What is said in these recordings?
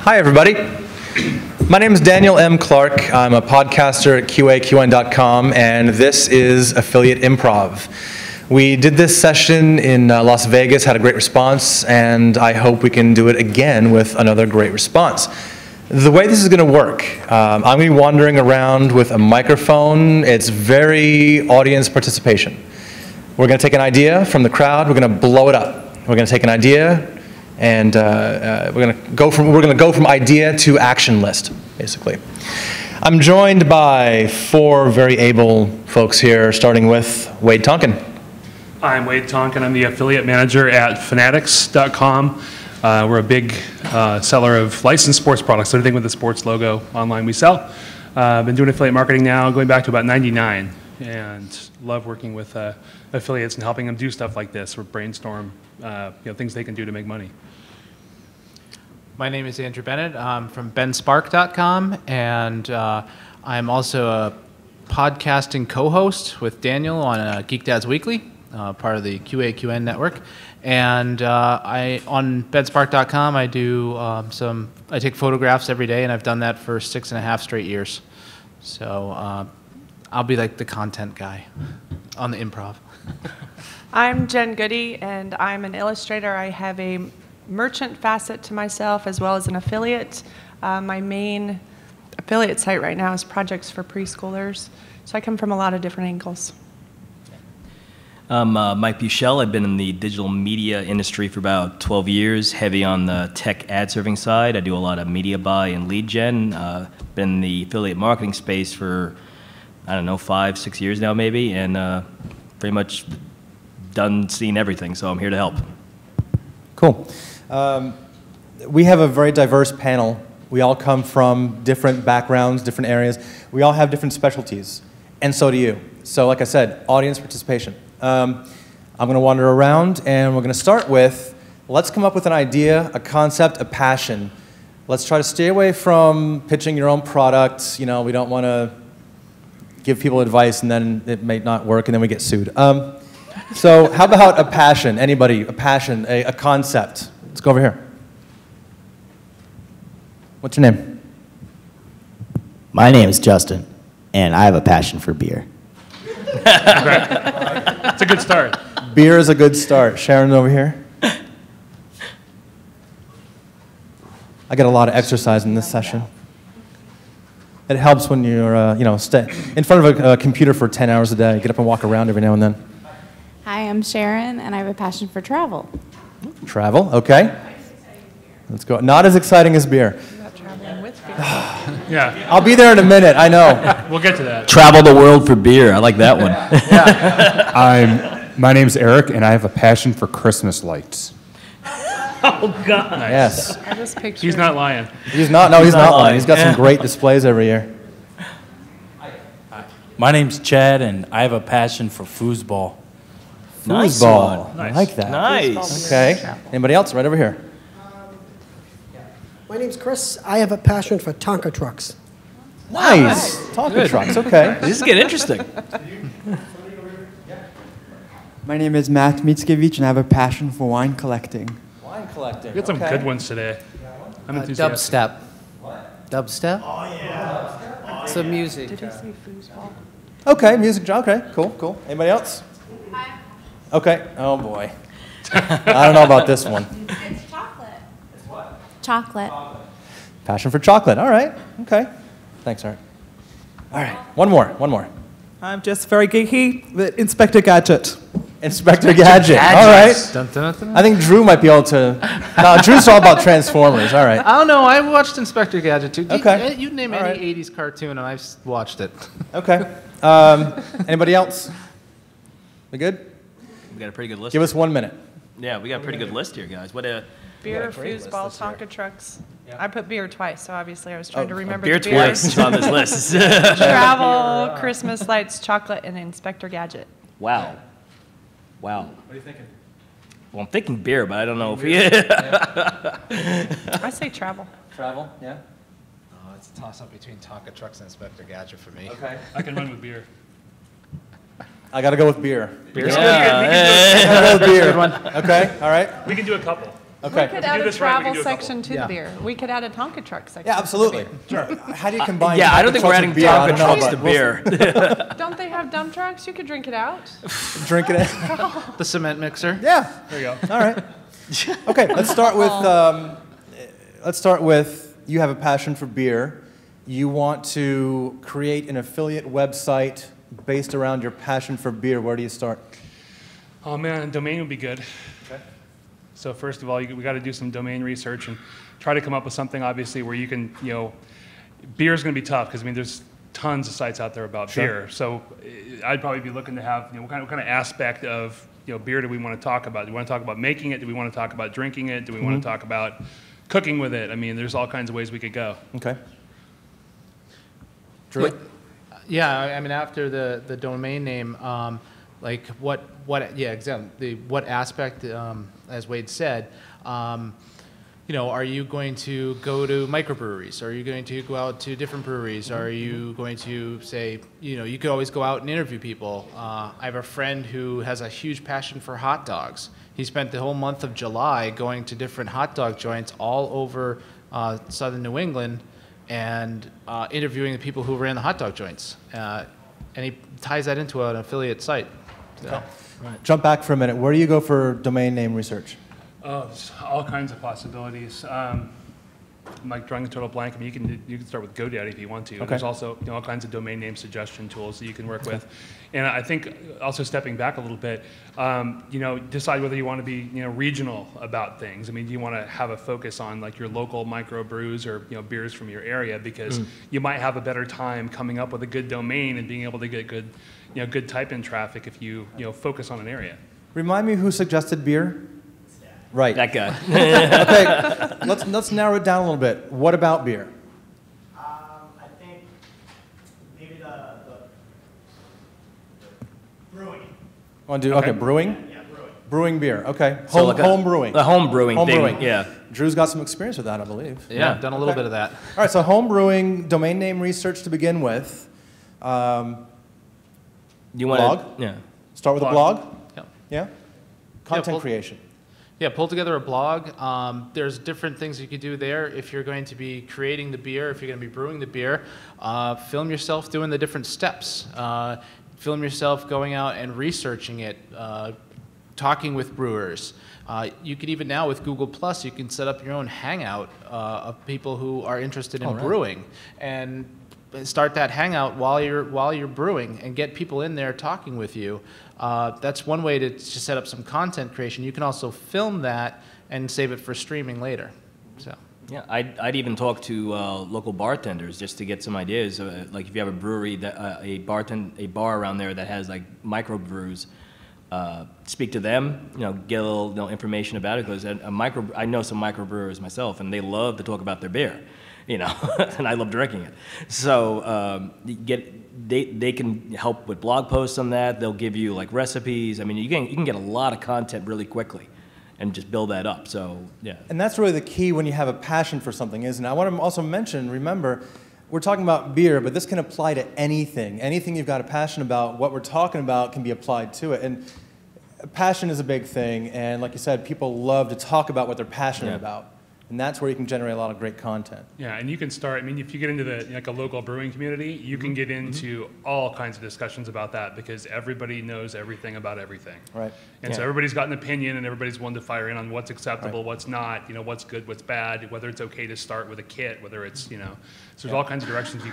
Hi, everybody. My name is Daniel M. Clark. I'm a podcaster at QAQN.com, and this is Affiliate Improv. We did this session in Las Vegas, had a great response, and I hope we can do it again with another great response. The way this is going to work, I'm going to be wandering around with a microphone. It's very audience participation. We're going to take an idea from the crowd. We're going to blow it up. We're going to take an idea, and we're going to go from idea to action list, basically. I'm joined by four very able folks here, starting with Wade Tonkin. I'm Wade Tonkin. I'm the affiliate manager at Fanatics.com. We're a big seller of licensed sports products, so anything with the sports logo online we sell. I've been doing affiliate marketing now going back to about '99, and love working with affiliates and helping them do stuff like this, or brainstorm things they can do to make money. My name is Andrew Bennett. I'm from benspark.com, and I'm also a podcasting co-host with Daniel on Geek Dads Weekly, part of the QAQN network. And on benspark.com, I do I take photographs every day, and I've done that for 6.5 straight years. So I'll be like the content guy on the Improv. I'm Jen Goode, and I'm an illustrator. I have a merchant facet to myself as well as an affiliate. My main affiliate site right now is projects for preschoolers. So I come from a lot of different angles. I'm Mike Buechele. I've been in the digital media industry for about 12 years, heavy on the tech ad serving side. I do a lot of media buy and lead gen. Been in the affiliate marketing space for, 5-6 years now maybe, and pretty much seen everything, so I'm here to help. Cool. We have a very diverse panel. We all come from different backgrounds, different areas. We all have different specialties, and so do you. So like I said, audience participation. I'm going to wander around, and we're going to start with, let's come up with an idea, a concept, a passion. Let's try to stay away from pitching your own product. We don't want to give people advice, and then it may not work, and then we get sued. So how about a passion? Anybody, a passion, a concept? Let's go over here. What's your name? My name is Justin, and I have a passion for beer. It's a good start. Beer is a good start. Sharon over here. I get a lot of exercise in this session. It helps when you're, stay in front of a computer for 10 hours a day. Get up and walk around every now and then. Hi, I'm Sharon, and I have a passion for travel. Travel, okay. Let's go. Not as exciting as beer. About traveling with beer. Yeah, I'll be there in a minute, I know. we'll get to that. Travel the world for beer. I like that one. My name's Eric, and I have a passion for Christmas lights. Oh, God. Nice. Yes. I just picture. He's not lying. He's not lying. He's got some great displays every year. My name's Chad, and I have a passion for foosball. Nice Foosball. one. I like that. Nice. Okay. Anybody else? Right over here. My name's Chris. I have a passion for Tonka trucks. Nice. Tonka trucks, okay. This is getting interesting. My name is Matt Mickiewicz, and I have a passion for wine collecting. Wine collecting. We got some good ones today. I'm enthusiastic. Dubstep. What? Dubstep? Oh, yeah. It's a music. Did you say foosball? Okay, music, okay, cool. Anybody else? Hi. Okay, oh boy. I don't know about this one. It's chocolate. It's what? Chocolate. Passion for chocolate, all right, okay. Thanks, Art. All right, one more. I'm just very geeky, the Inspector Gadget. Inspector Gadget, all right. Dun, dun, dun, dun. I think Drew might be able to, no, Drew's all about Transformers, all right. I don't know. I watched Inspector Gadget too. Okay. You name All any right. 80s cartoon, and I've watched it. Okay. Anybody else? We good? We got a pretty good list. Give us 1 minute. Yeah, we got a pretty good list here, guys. Beer, foosball, Tonka trucks. I put beer twice, so obviously I was trying to remember beer the beers. twice is on this list. Travel, Christmas lights, chocolate, and Inspector Gadget. Wow. What are you thinking? Well, I'm thinking beer, but I don't know if I say travel. Travel, yeah. Oh, it's a toss-up between Tonka trucks and Inspector Gadget for me. Okay. I can run with beer. I got to go with beer. Beer's I gotta go with beer. Okay, all right. We can do a couple. Okay. We could add a travel section to the beer. We could add a Tonka truck section. Yeah, absolutely. Sure. How do you combine? Yeah, I don't think we're adding Tonka trucks to beer. Don't they have dump trucks? You could drink it out. Drink it out. The cement mixer. Yeah. There you go. All right. Okay, let's start with you have a passion for beer. You want to create an affiliate website based around your passion for beer. Where do you start? Oh man, a domain would be good. Okay. So first of all, we got to do some domain research and try to come up with something, obviously, where you can, beer is going to be tough because, there's tons of sites out there about beer. So I'd probably be looking to have, what kind of aspect of, beer do we want to talk about? Do we want to talk about making it? Do we want to talk about drinking it? Do we want to talk about cooking with it? There's all kinds of ways we could go. Okay. Drew? Yeah, after the domain name, exactly. What aspect, as Wade said, are you going to go to microbreweries? Are you going to go out to different breweries? Are you going to say, you could always go out and interview people. I have a friend who has a huge passion for hot dogs. He spent the whole month of July going to different hot dog joints all over southern New England and interviewing the people who ran the hot dog joints. And he ties that into an affiliate site. So. Okay. Right. Jump back for a minute. Where do you go for domain name research? Oh, there's all kinds of possibilities. I'm like drawing a total blank. You can start with GoDaddy if you want to. Okay. There's also all kinds of domain name suggestion tools that you can work with. And I think also stepping back a little bit, decide whether you want to be regional about things. Do you want to have a focus on like your local microbrews or beers from your area, because you might have a better time coming up with a good domain and being able to get good good type-in traffic if you focus on an area. Remind me who suggested beer? Right. That guy. Okay, let's narrow it down a little bit. What about beer? I think maybe the brewing. Want to do okay brewing? Yeah, brewing. Brewing beer. Okay. Home brewing. The home brewing thing. Brewing. Yeah. Drew's got some experience with that, I believe. Yeah, I've done a little bit of that. All right. So home brewing, domain name research to begin with. You want blog? Yeah. Start with a blog? Yeah. Yeah? Content creation. Yeah, pull together a blog. There's different things you could do there. If you're going to be creating the beer, if you're going to be brewing the beer, film yourself doing the different steps. Film yourself going out and researching it, talking with brewers. You could even now with Google Plus, you can set up your own hangout of people who are interested in brewing, and start that hangout while you're brewing and get people in there talking with you. That's one way to set up some content creation. You can also film that and save it for streaming later. So. Yeah, I'd even talk to local bartenders just to get some ideas. Like if you have a brewery, a bar around there that has like microbrews, speak to them. Get a little information about it, because I know some microbrewers myself, and they love to talk about their beer. And I love drinking it. So they can help with blog posts on that. They'll give you like recipes. You can get a lot of content really quickly and just build that up. So yeah. And that's really the key when you have a passion for something, isn't it? I want to also mention, remember, we're talking about beer, but this can apply to anything. Anything you've got a passion about, what we're talking about can be applied to it. And passion is a big thing. And like you said, people love to talk about what they're passionate about. And that's where you can generate a lot of great content. Yeah, and you can start, if you get into a local brewing community, you can get into all kinds of discussions about that, because everybody knows everything about everything. Right. And so everybody's got an opinion, and everybody's willing to fire in on what's acceptable, what's not, what's good, what's bad, whether it's okay to start with a kit, whether it's, so there's all kinds of directions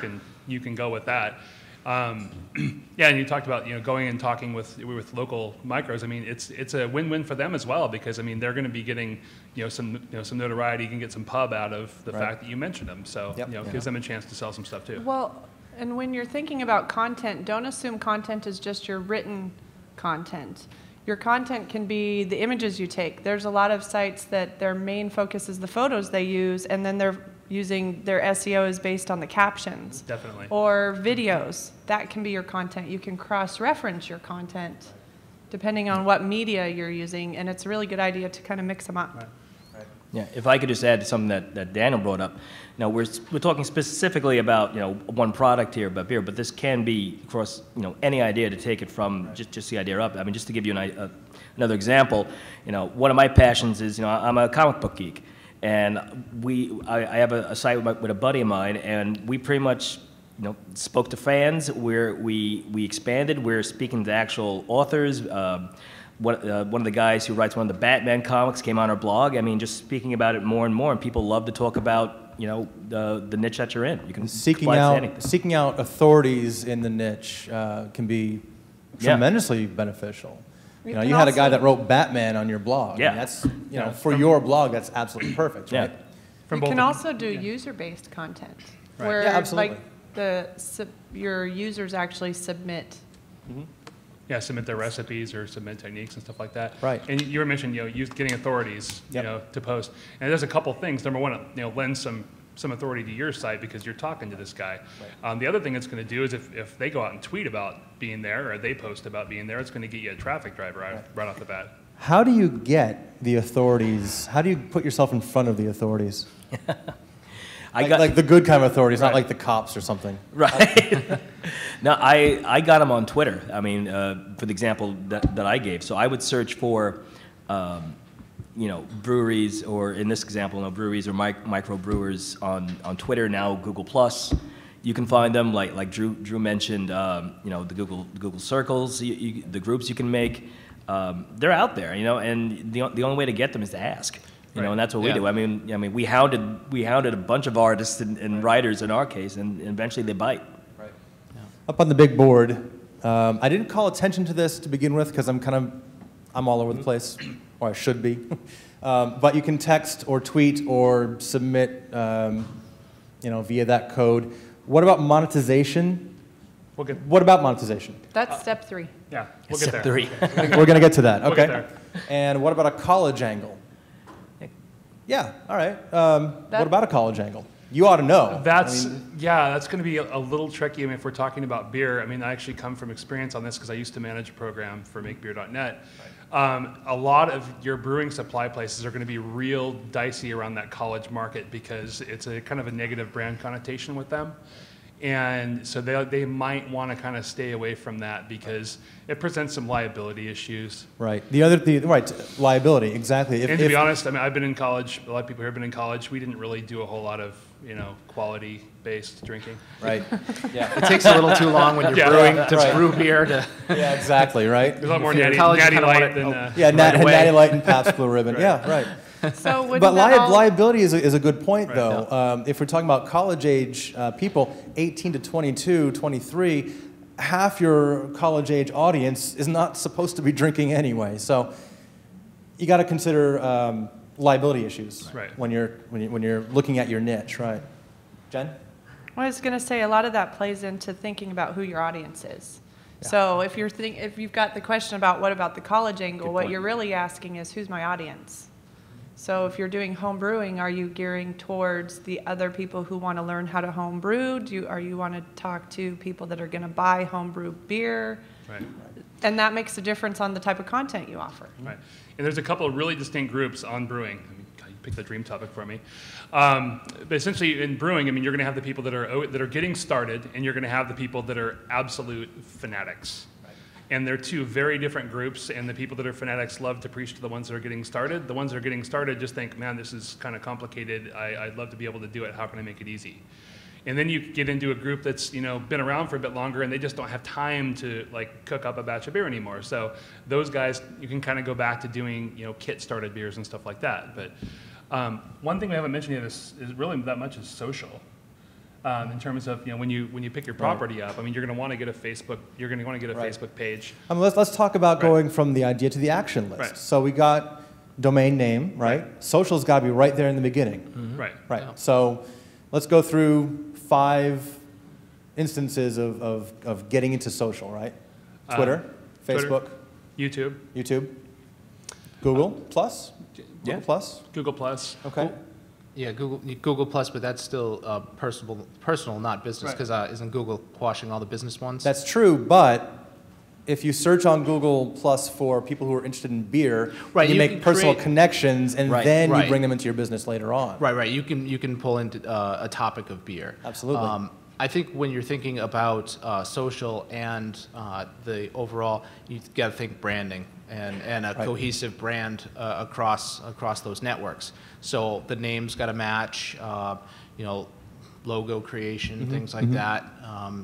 you can go with that. Yeah, and you talked about going and talking with local micros. It's a win-win for them as well, because they're going to be getting some notoriety. You can get some pub out of the fact that you mentioned them. So it gives them a chance to sell some stuff too. Well, and when you're thinking about content, don't assume content is just your written content. Your content can be the images you take. There's a lot of sites that their main focus is the photos they use, and then they're using their SEO is based on the captions. Definitely. Or videos. That can be your content. You can cross-reference your content depending on what media you're using, and it's a really good idea to kind of mix them up. Right. Yeah, if I could just add to something that Daniel brought up. Now, we're talking specifically about, one product here, about beer, but this can be across, any idea to take it from just the idea up. I mean, just to give you another example, one of my passions is, I'm a comic book geek. And I have a site with a buddy of mine, and we pretty much, spoke to fans. We expanded. We're speaking to actual authors. One of the guys who writes one of the Batman comics came on our blog. I mean, just speaking about it more and more, and people love to talk about, the niche that you're in. You can seeking out authorities in the niche can be tremendously beneficial. You had a guy that wrote Batman on your blog. Yeah. And that's, for your blog, that's absolutely perfect, right? You can also do user-based content, where absolutely. your users actually submit. Mm-hmm. Yeah, submit their recipes or submit techniques and stuff like that. Right. And you were mentioning, getting authorities, to post. And there's a couple things. Number one, lend some authority to your site because you're talking to this guy. Right. The other thing it's going to do is if they go out and tweet about being there or they post about being there, it's going to get you a traffic driver right off the bat. How do you get the authorities? How do you put yourself in front of the authorities? like the good kind of authorities, not like the cops or something. Right. No, I got them on Twitter. I mean, for the example that I gave. So I would search for, breweries, or in this example, breweries or microbrewers on Twitter, now Google+. You can find them, like Drew mentioned, the Google Circles, the groups you can make. They're out there, and the only way to get them is to ask. And that's what we do. I mean, we hounded a bunch of artists and writers in our case, and eventually they bite. Right. Yeah. Up on the big board, I didn't call attention to this to begin with because I'm all over the place, or I should be. But you can text or tweet or submit, via that code. What about monetization? What about monetization? That's step 3. Yeah, we'll get there. Step 3. We're going to get to that. We'll Okay. get there. And what about a college angle? Yeah, all right. What about a college angle? You ought to know. That's going to be a little tricky. If we're talking about beer, I actually come from experience on this because I used to manage a program for MakeBeer.net. Right. A lot of your brewing supply places are going to be real dicey around that college market because it's a kind of a negative brand connotation with them. And so they might want to kind of stay away from that because it presents some liability issues. Right. Liability, exactly. And to be honest, I've been in college. A lot of people here have been in college. We didn't really do a whole lot of, quality-based drinking. Right. Yeah. It takes a little too long when you're brewing to brew beer. Yeah, exactly. Right. There's a lot more natty light than. Natty light and Pabst Blue Ribbon. Right. Yeah. Right. So but liability is a good point, though. Yeah. If we're talking about college-age people, 18 to 22, 23, half your college-age audience is not supposed to be drinking anyway. So you got to consider liability issues when you're looking at your niche, right? Jen? Well, I was going to say a lot of that plays into thinking about who your audience is. Yeah. So if you've got the question about what about the college angle, what you're really asking is who's my audience? So if you're doing home brewing, are you gearing towards the other people who want to learn how to home brew? Are you want to talk to people that are going to buy home brew beer? Right. And that makes a difference on the type of content you offer. Right. And there's a couple of really distinct groups on brewing. You picked the dream topic for me. But essentially in brewing, you're going to have the people that are getting started, and you're going to have the people that are absolute fanatics. And they're two very different groups, and the people that are fanatics love to preach to the ones that are getting started. The ones that are getting started just think, man, this is kind of complicated. I'd love to be able to do it. How can I make it easy? And then you get into a group that's been around for a bit longer, and they just don't have time to cook up a batch of beer anymore. So those guys, you can kind of go back to doing kit-started beers and stuff like that. But one thing we haven't mentioned yet is really that much is social. In terms of when you pick your property up, you're going to want to get a Facebook. You're going to want to get a Facebook page. Let's talk about going from the idea to the action list. Right. So we got domain name, right? Social's got to be right there in the beginning. Mm-hmm. Right. Yeah. So let's go through 5 instances of getting into social, right? Twitter, Facebook, YouTube, Google Plus. Google Plus. Google Plus. Okay. Yeah, Google Plus, but that's still personal, not business, because isn't Google quashing all the business ones? That's true, but if you search on Google Plus for people who are interested in beer, Right, you you make can personal create- connections, and Right. then Right. you bring them into your business later on. Right. You can pull into a topic of beer. Absolutely. I think when you're thinking about social and the overall, you got to think branding and a cohesive brand across those networks. So the name's got to match. Logo creation, things like that.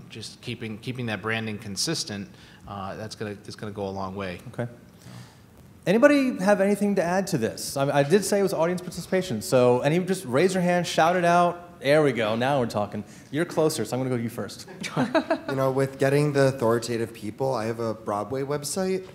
Just keeping that branding consistent. That's gonna go a long way. Okay. Anybody have anything to add to this? I did say it was audience participation, so just raise your hand, shout it out. There we go. Now we're talking. You're closer, so I'm going to go to you first. With getting the authoritative people, I have a Broadway website,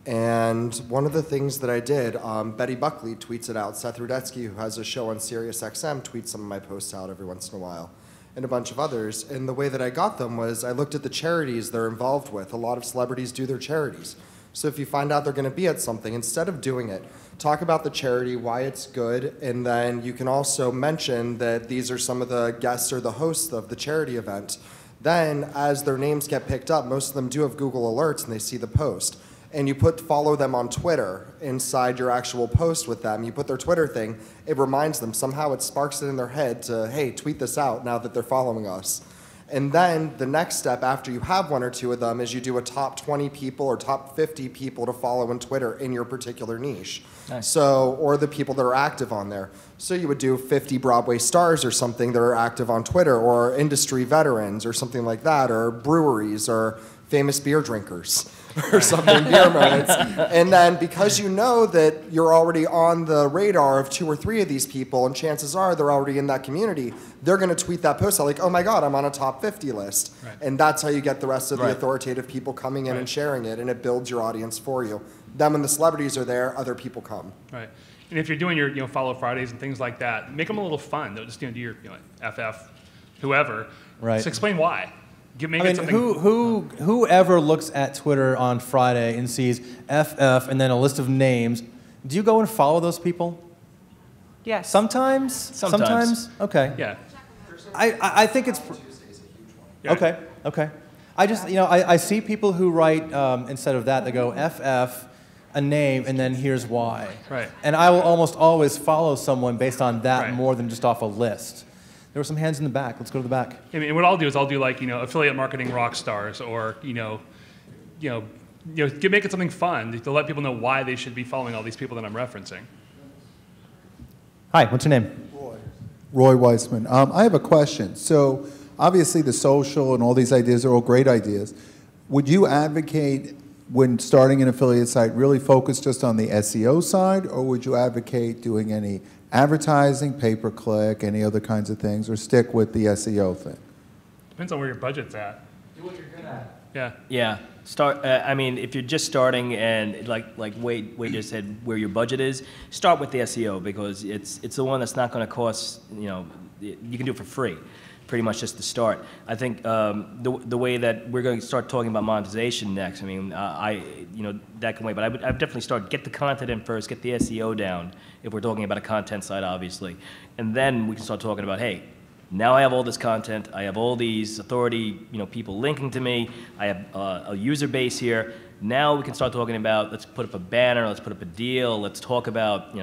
and one of the things that I did, Betty Buckley tweets it out. Seth Rudetsky, who has a show on Sirius XM, tweets some of my posts out every once in a while, and a bunch of others. And the way that I got them was I looked at the charities they're involved with. A lot of celebrities do their charities. So if you find out they're going to be at something, instead of doing it, talk about the charity, why it's good, and then you can also mention that these are some of the guests or the hosts of the charity event. Then, as their names get picked up, most of them do have Google Alerts and they see the post. And you follow them on Twitter inside your actual post with them. You put their Twitter thing, it reminds them. Somehow it sparks it in their head to, hey, tweet this out now that they're following us. And then the next step after you have one or two of them is you do a top 20 people or top 50 people to follow on Twitter in your particular niche. Nice. So, or the people that are active on there. So you would do 50 Broadway stars or something that are active on Twitter, or industry veterans or something like that, or breweries or famous beer drinkers or something, beer moments. And then because you know that you're already on the radar of 2 or 3 of these people, and chances are they're already in that community, they're going to tweet that post out like, oh my God, I'm on a top 50 list. Right. And that's how you get the rest of the Right. authoritative people coming in Right. and sharing it, and it builds your audience for you. Then when the celebrities are there, other people come. Right. And if you're doing your Follow Fridays and things like that, make them a little fun. Don't just do your FF, whoever. Right. Just explain why. Make it something. Whoever looks at Twitter on Friday and sees FF and then a list of names, do you go and follow those people? Yes. Sometimes? Sometimes. Okay. Yeah. I think it's... Okay, okay. I just, I see people who write, instead of that, they go FF, a name, and then here's why. Right. And I will almost always follow someone based on that Right. more than just off a list. There were some hands in the back. Let's go to the back. I mean, what I'll do is I'll do like affiliate marketing rock stars, or make it something fun to let people know why they should be following all these people that I'm referencing. Hi, what's your name? Roy Weissman. I have a question. So obviously the social and all these ideas are all great ideas. Would you advocate, when starting an affiliate site, really focus just on the SEO side, or would you advocate doing any advertising, pay-per-click, any other kinds of things, or stick with the SEO thing? Depends on where your budget's at. Do what you're good at. Yeah. Yeah. Start. I mean, if you're just starting, and like Wade just said, where your budget is, start with the SEO, because it's the one that's not going to cost. You can do it for free, pretty much just to start. I think the way that we're going to start talking about monetization next. I mean, that can wait, but I would definitely get the content in first, get the SEO down if we're talking about a content site, obviously, and then we can start talking about, hey, now I have all this content, I have all these authority, people linking to me, I have a user base here. Now we can start talking about, let's put up a banner, let's put up a deal, let's talk about,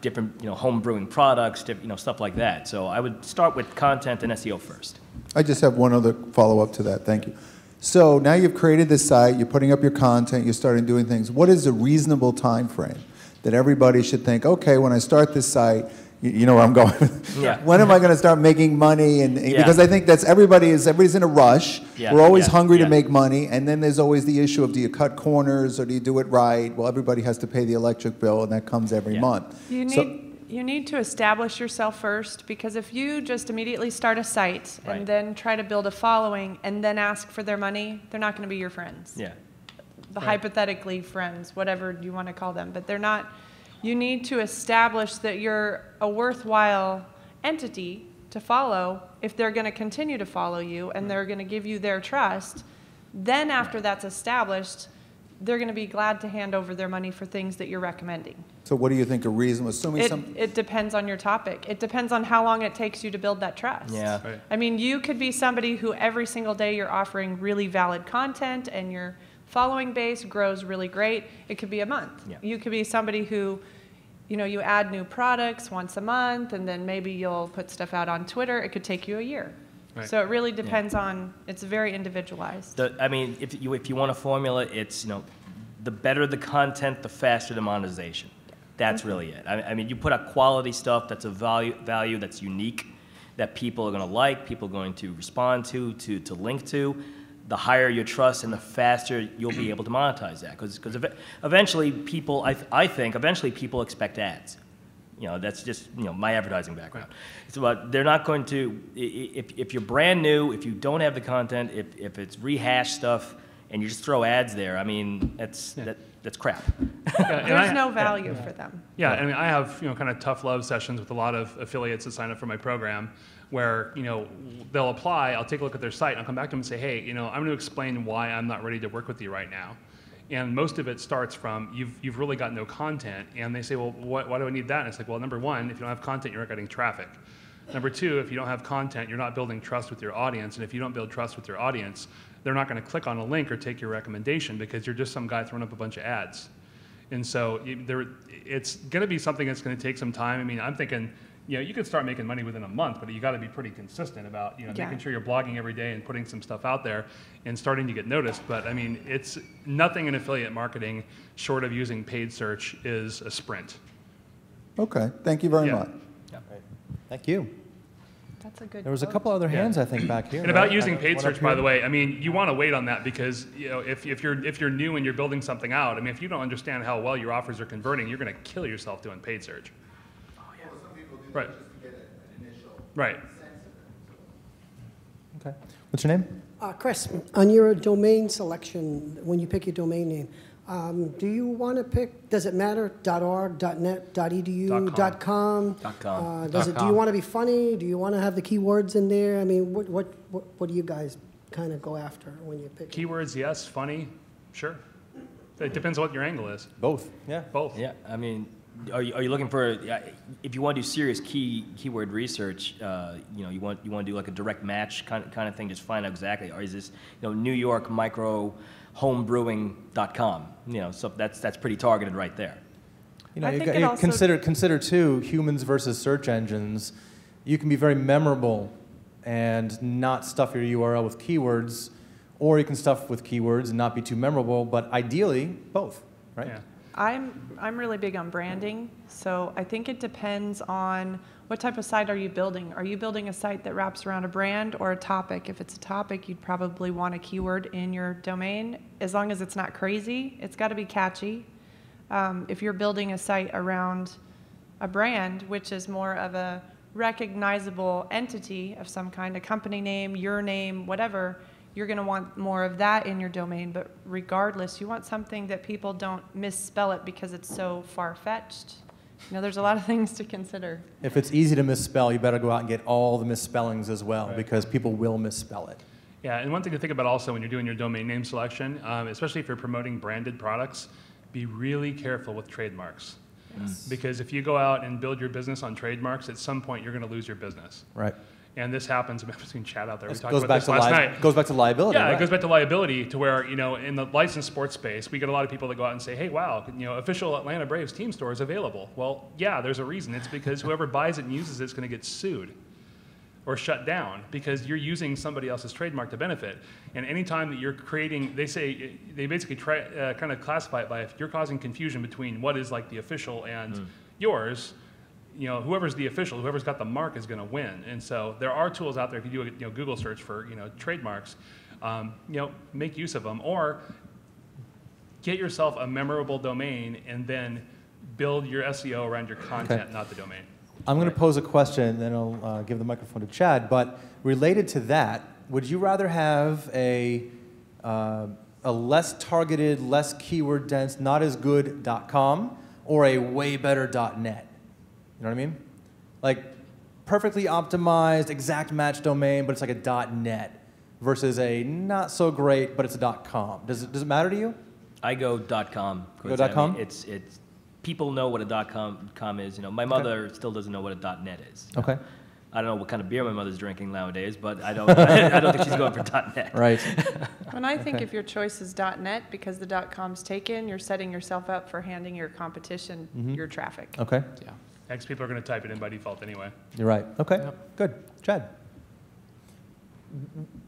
different, home brewing products, stuff like that. So I would start with content and SEO first. I just have one other follow-up to that. Thank you. So now you've created this site, you're putting up your content, you're starting doing things. What is a reasonable time frame that everybody should think, okay, when I start this site, you know where I'm going. Yeah. When am I going to start making money? And because I think everybody's in a rush. Yeah. We're always Yeah. hungry Yeah. to make money, and then there's always the issue of, do you cut corners or do you do it right? Well, everybody has to pay the electric bill, and that comes every month. You need to establish yourself first, because if you just immediately start a site Right. and then try to build a following and then ask for their money, they're not going to be your friends. Yeah. Hypothetically friends, whatever you want to call them, but they're not. You need to establish that you're a worthwhile entity to follow if they're going to continue to follow you and they're going to give you their trust. Then after that's established, they're going to be glad to hand over their money for things that you're recommending. So what do you think a reasonable, assuming It depends on your topic. It depends on how long it takes you to build that trust. Yeah. I mean, you could be somebody who every single day you're offering really valid content and you're following base grows really great, it could be a month. Yeah. You could be somebody who, you add new products once a month, and then maybe you'll put stuff out on Twitter. It could take you a year. Right. So it really depends on, it's very individualized. I mean, if you want a formula, it's, the better the content, the faster the monetization. That's really it. I mean, you put out quality stuff that's of value that's unique, that people are going to like, people are going to respond to link to. The higher your trust and the faster you'll be able to monetize that. Because eventually people, I think, eventually people expect ads. That's just, my advertising background. So they're not going to, if you're brand new, if you don't have the content, if it's rehashed stuff, and you just throw ads there, I mean, that's crap. There's no value for them. Yeah, I mean, I have kind of tough love sessions with a lot of affiliates that sign up for my program, where they'll apply. I'll take a look at their site, and I'll come back to them and say, hey, I'm going to explain why I'm not ready to work with you right now. And most of it starts from you've really got no content, and they say, well, why do I need that? And it's like, well, number one, if you don't have content, you're not getting traffic. Number two, if you don't have content, you're not building trust with your audience, and if you don't build trust with your audience, they're not going to click on a link or take your recommendation because you're just some guy throwing up a bunch of ads. And so it's going to be something that's going to take some time. I mean, I'm thinking, you could start making money within a month, but you got to be pretty consistent about, making sure you're blogging every day and putting some stuff out there and starting to get noticed. But I mean, it's nothing in affiliate marketing short of using paid search is a sprint. Okay, thank you very much. Yeah. Thank you. That's a good There was a couple other hands, I think, back here. And about using paid search, by the way, I mean, you want to wait on that because if you're new and you're building something out, I mean, if you don't understand how well your offers are converting, you're going to kill yourself doing paid search. Oh, yeah. Well, some people do right. Just to get an initial right. sense of it. Okay. What's your name? Chris, on your domain selection, when you pick your domain name, do you want to pick, does it matter, .org, .net, .edu, .com? .com. Do you want to be funny? Do you want to have the keywords in there? I mean, what do you guys kind of go after when you pick? Keywords, yes. Funny, sure. It depends on what your angle is. Both. Yeah. Both. Yeah. I mean, are you looking for, if you want to do serious keyword research, you want to do like a direct match kind of thing, just find out exactly, or is this, New York micro homebrewing.com, so that's pretty targeted right there. You consider too, humans versus search engines. You can be very memorable and not stuff your URL with keywords, or you can stuff with keywords and not be too memorable, but ideally both, right? Yeah. I'm really big on branding, so I think it depends on what type of site are you building. Are you building a site that wraps around a brand or a topic? If it's a topic, you'd probably want a keyword in your domain. As long as it's not crazy, it's got to be catchy. If you're building a site around a brand, which is more of a recognizable entity of some kind, a company name, your name, whatever, you're going to want more of that in your domain. But regardless, you want something that people don't misspell it because it's so far-fetched. There's a lot of things to consider. If it's easy to misspell, you better go out and get all the misspellings as well, right. because people will misspell it. Yeah, and one thing to think about also when you're doing your domain name selection, especially if you're promoting branded products, be really careful with trademarks. Yes. Because if you go out and build your business on trademarks, at some point you're going to lose your business. Right. And this happens, I've seen chat out there, we talked goes about back this last night. Goes back to liability, Yeah, right. It goes back to liability to where, in the licensed sports space, we get a lot of people that go out and say, hey, wow, official Atlanta Braves team store is available. Well, yeah, there's a reason. It's because whoever buys it and uses it is going to get sued or shut down because you're using somebody else's trademark to benefit. And anytime that you're creating, they basically try, kind of classify it by if you're causing confusion between what is like the official and yours, whoever's the official, whoever's got the mark is going to win. And so there are tools out there. If you do a Google search for trademarks, make use of them, or get yourself a memorable domain and then build your SEO around your content, not the domain. I'm going to pose a question, and then I'll give the microphone to Chad. But related to that, would you rather have a less targeted, less keyword dense, not as good .com, or a way better .net? You know what I mean? Like perfectly optimized, exact match domain, but it's like a .net versus a not so great, but it's a .com. Does it matter to you? I go .com. You go .com? It's people know what a .com is. My mother still doesn't know what a .net is. Okay. I don't know what kind of beer my mother's drinking nowadays, but I don't think she's going for .net. Right. And I think if your choice is .net because the .com's taken, you're setting yourself up for handing your competition your traffic. Okay. Yeah. Next, people are going to type it in by default anyway. You're right. Okay. Good. Chad.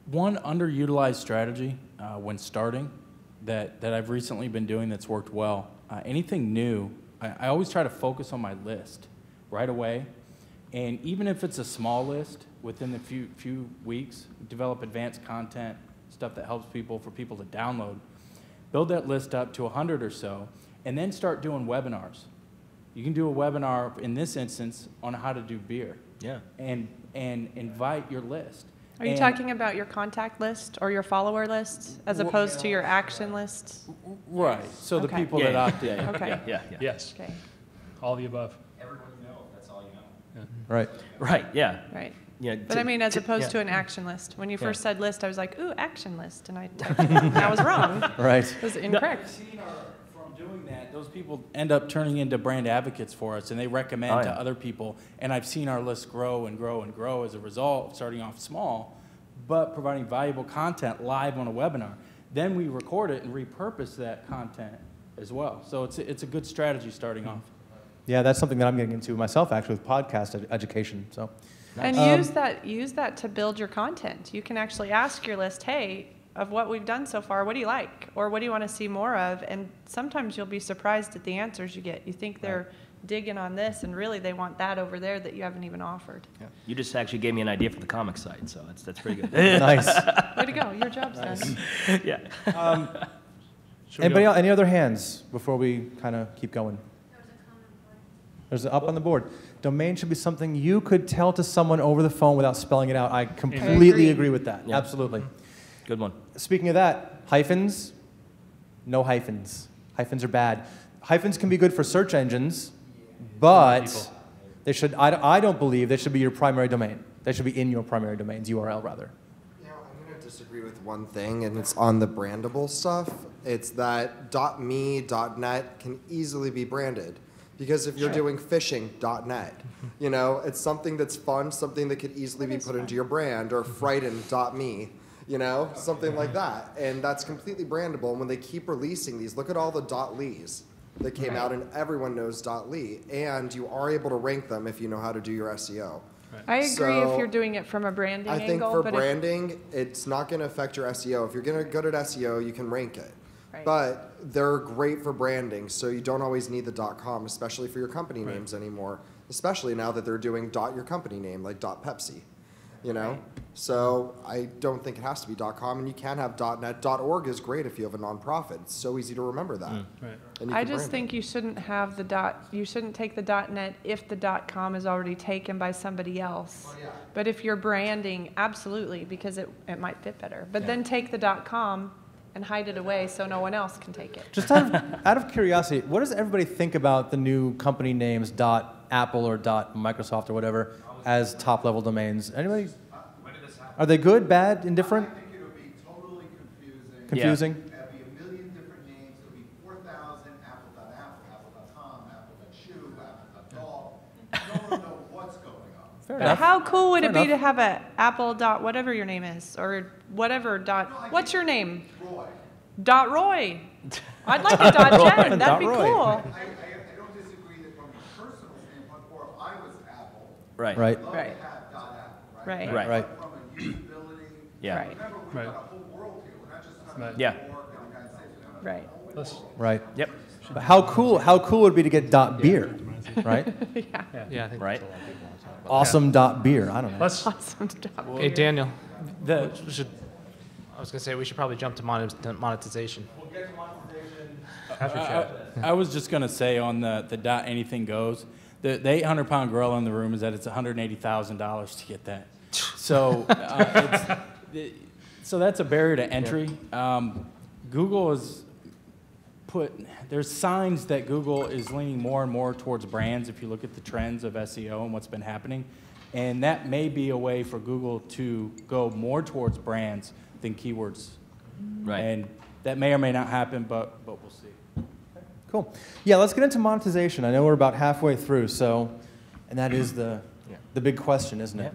One underutilized strategy when starting that I've recently been doing that's worked well, anything new, I always try to focus on my list right away. And even if it's a small list, within a few weeks, develop advanced content, stuff that helps people for people to download. Build that list up to 100 or so, and then start doing webinars. You can do a webinar, in this instance, on how to do beer. Yeah. And invite your list. Are you talking about your contact list or your follower list as opposed to your action list? Right. So the Okay. people that opt in. Okay. Yeah. Yes. Okay. All the above. Everyone know, that's all you know. Right. Right, yeah. Right. Yeah, But I mean, as opposed to an action list. When you first said list, I was like, ooh, action list. And I was wrong. Right. It was incorrect. From doing that, those people end up turning into brand advocates for us, and they recommend to other people. And I've seen our list grow and grow and grow as a result, starting off small, but providing valuable content live on a webinar. Then we record it and repurpose that content as well. So it's a good strategy starting off. Yeah, that's something that I'm getting into myself, actually, with podcast education. So. And use that to build your content. You can actually ask your list, hey, of what we've done so far, what do you like? Or what do you want to see more of? And sometimes you'll be surprised at the answers you get. You think they're digging on this, and really they want that over there that you haven't even offered. Yeah. You just actually gave me an idea for the comic site, so that's pretty good. Nice. Way to go. Your job's done. Yeah. Anybody else, any other hands before we kind of keep going? There's up on the board. Domain should be something you could tell to someone over the phone without spelling it out. I completely agree with that. Yeah. Absolutely. Good one. Speaking of that, hyphens, no hyphens. Hyphens are bad. Hyphens can be good for search engines, but they should. I don't believe they should be your primary domain. They should be in your primary domain's URL rather. You know, I'm going to disagree with one thing, and it's on the brandable stuff. It's that .me, .net can easily be branded. Because if you're doing phishing.net, you know, it's something that's fun, something that could easily be put into your brand, or frightened.me, you know, something like that. And that's completely brandable. And when they keep releasing these, look at all the .lees that came out, and everyone knows .ly. And you are able to rank them if you know how to do your SEO. I agree if you're doing it from a branding angle. I think for branding, it's not going to affect your SEO. If you're good at SEO, you can rank it. But they're great for branding, so you don't always need the .com, especially for your company names anymore, especially now that they're doing .your company name, like .Pepsi, you know? So I don't think it has to be .com, and you can have .net. .org is great if you have a nonprofit. It's so easy to remember that. And I just think you shouldn't have you shouldn't take the .net if the .com is already taken by somebody else. Well, yeah. But if you're branding, absolutely, because it might fit better. But then take the .com and hide it away so no one else can take it. Just out of curiosity, what does everybody think about the new company names .apple or .microsoft or whatever as top-level domains? Anybody? Are they good, bad, indifferent? I think it would be totally confusing. Confusing? There'd be a million different names. There'd be 4,000 apple.apple, apple.com, apple.shoe, apple.dog. No one knows what's going on. Fair But enough. how cool would Fair it be enough. to have a apple dot whatever your name is, or whatever what's your name? Roy. Roy. I'd like a .jen. That'd be Roy. cool. I don't disagree that from a personal standpoint, or if I was Apple, Right. I'd love Right. to have .apple, Right. But Right. from a usability, Yeah. Right. remember we've got a whole world here. We're not just talking about Yeah. New York and the United States. We're talking about Right. the whole world. Right. Yep. But how cool would it be to get .beer, right? Yeah, I think Right. that's a lot of people want to talk about. Awesome .beer. I don't know. Awesome job. Hey, Daniel, I was going to say we should probably jump to monetization. We'll get to monetization. After chat. I was just going to say on the .anything goes, the 800-pound gorilla in the room is that it's $180,000 to get that. So, so that's a barrier to entry. Google has there's signs that Google is leaning more and more towards brands if you look at the trends of SEO and what's been happening. And that may be a way for Google to go more towards brands than keywords. Right. And that may or may not happen, but we'll see. Cool. Yeah, let's get into monetization. I know we're about halfway through, and that is the the big question, isn't it?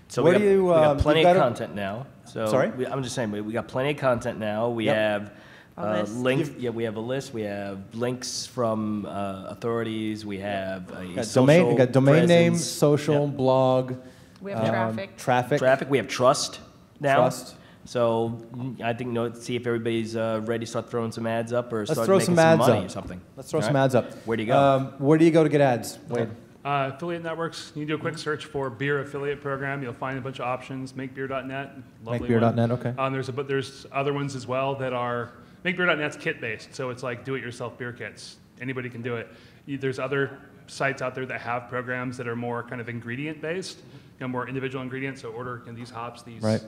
So Where we do you, got plenty you've of got a- content now. So Sorry? I'm just saying, we got plenty of content now. We Yep. have A list. links. Yeah, we have a list. We have links from authorities. We have a You got social domain name, presence. social, Yep. blog. We have traffic. Traffic. We have trust now. Trust. So I think, see if everybody's ready to start throwing some ads up or Let's start throw making some ads money up. or something. Let's throw All some right. ads up. Where do you go? Where do you go to get ads, Wade? Affiliate networks, you can do a quick search for beer affiliate program. You'll find a bunch of options. Makebeer.net, lovely Makebeer.net, one. okay. But there's other ones as well that are, Makebeer.net's kit-based, so it's like do-it-yourself beer kits. Anybody can do it. There's other sites out there that have programs that are more kind of ingredient-based, more individual ingredients, so order these hops, these, Right.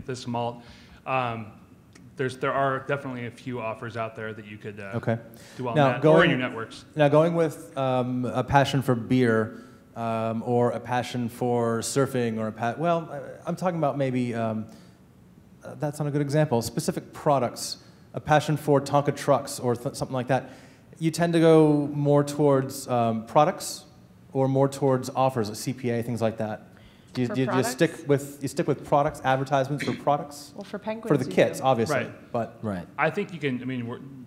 this malt. There are definitely a few offers out there that you could do on that, or in your networks. Now, going with a passion for beer, or a passion for surfing, or I'm talking about maybe, that's not a good example, specific products, a passion for Tonka trucks or something like that. You tend to go more towards products or more towards offers, CPA, things like that. Do you stick with products, advertisements for products? Well, for Penguins, for the kits, obviously. Right. But I think you can.